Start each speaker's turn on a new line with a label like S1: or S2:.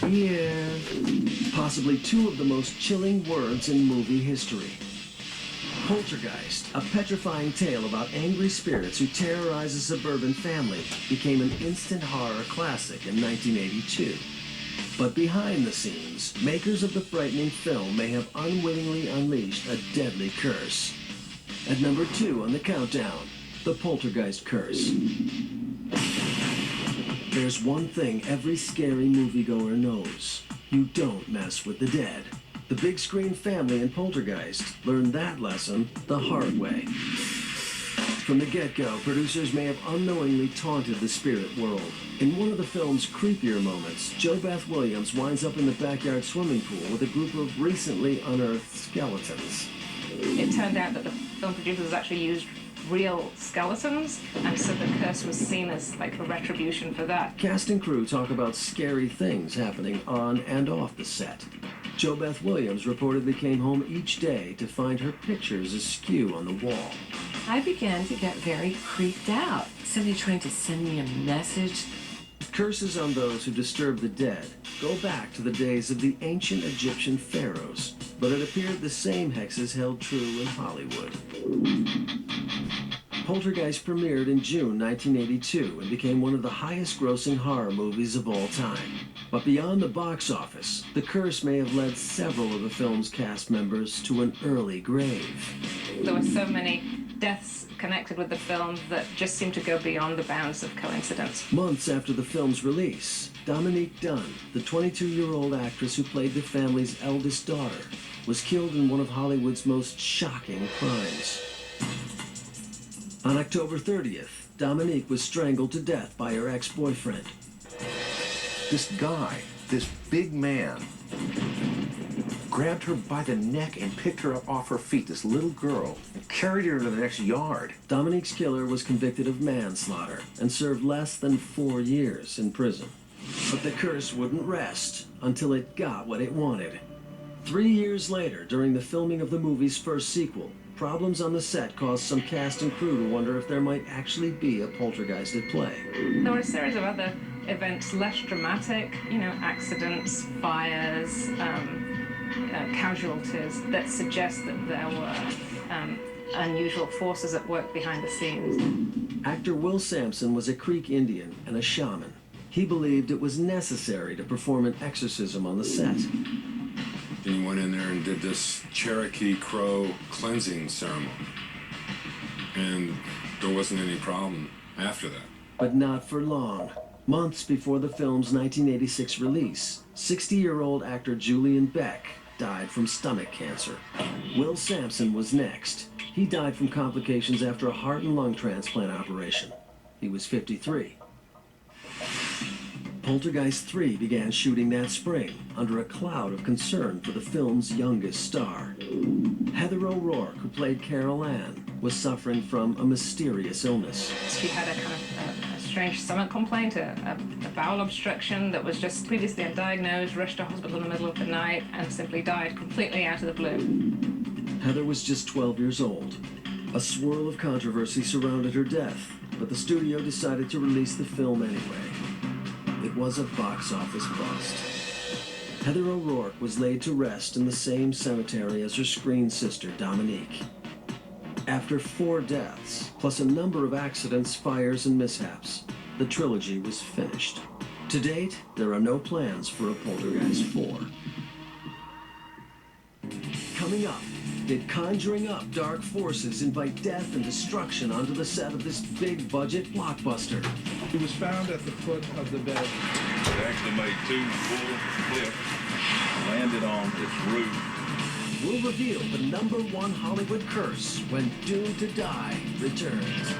S1: Yeah. Possibly two of the most chilling words in movie history. Poltergeist, a petrifying tale about angry spirits who terrorize a suburban family, became an instant horror classic in 1982. But behind the scenes, makers of the frightening film may have unwittingly unleashed a deadly curse. At number 2 on the countdown, the Poltergeist Curse. There's one thing every scary moviegoer knows. You don't mess with the dead. The big screen family in Poltergeist learned that lesson the hard way. From the get-go, producers may have unknowingly taunted the spirit world. In one of the film's creepier moments, JoBeth Williams winds up in the backyard swimming pool with a group of recently unearthed skeletons.
S2: It turned out that the film producers actually used real skeletons, and so the curse was seen as like a retribution for that.
S1: Cast and crew talk about scary things happening on and off the set. JoBeth Williams reportedly came home each day to find her pictures askew on the wall.
S3: I began to get very creeped out. Somebody trying to send me a message.
S1: Curses on those who disturb the dead go back to the days of the ancient Egyptian pharaohs, but it appeared the same hexes held true in Hollywood. Poltergeist premiered in June 1982 and became one of the highest-grossing horror movies of all time. But beyond the box office, the curse may have led several of the film's cast members to an early grave.
S2: There were so many deaths connected with the film that just seemed to go beyond the bounds of coincidence.
S1: Months after the film's release, Dominique Dunne, the 22-year-old actress who played the family's eldest daughter, was killed in one of Hollywood's most shocking crimes. On October 30th, Dominique was strangled to death by her ex-boyfriend.
S4: This guy, this big man, grabbed her by the neck and picked her up off her feet, this little girl, and carried her to the next yard.
S1: Dominique's killer was convicted of manslaughter and served less than 4 years in prison. But the curse wouldn't rest until it got what it wanted. 3 years later, during the filming of the movie's first sequel, problems on the set caused some cast and crew to wonder if there might actually be a poltergeist at play.
S2: There were a series of other events, less dramatic, accidents, fires, casualties, that suggest that there were unusual forces at work behind the scenes.
S1: Actor Will Sampson was a Creek Indian and a shaman. He believed it was necessary to perform an exorcism on the set.
S5: He went in there and did this Cherokee Crow cleansing ceremony. And there wasn't any problem after that.
S1: But not for long. Months before the film's 1986 release, 60-year-old actor Julian Beck died from stomach cancer. Will Sampson was next. He died from complications after a heart and lung transplant operation. He was 53. Poltergeist 3 began shooting that spring under a cloud of concern for the film's youngest star. Heather O'Rourke, who played Carol Ann, was suffering from a mysterious illness.
S2: She had a kind of a strange stomach complaint, a bowel obstruction that was just previously undiagnosed, rushed to hospital in the middle of the night, and simply died completely out of the blue.
S1: Heather was just 12 years old. A swirl of controversy surrounded her death, but the studio decided to release the film anyway. It was a box office bust. Heather O'Rourke was laid to rest in the same cemetery as her screen sister, Dominique. After 4 deaths, plus a number of accidents, fires, and mishaps, the trilogy was finished. To date, there are no plans for a Poltergeist 4. Coming up, did conjuring up dark forces invite death and destruction onto the set of this big-budget blockbuster?
S6: He was found at the foot of the bed.
S7: It actually made 2 full flips, landed on its roof.
S1: We'll reveal the #1 Hollywood curse when Doomed to Die returns.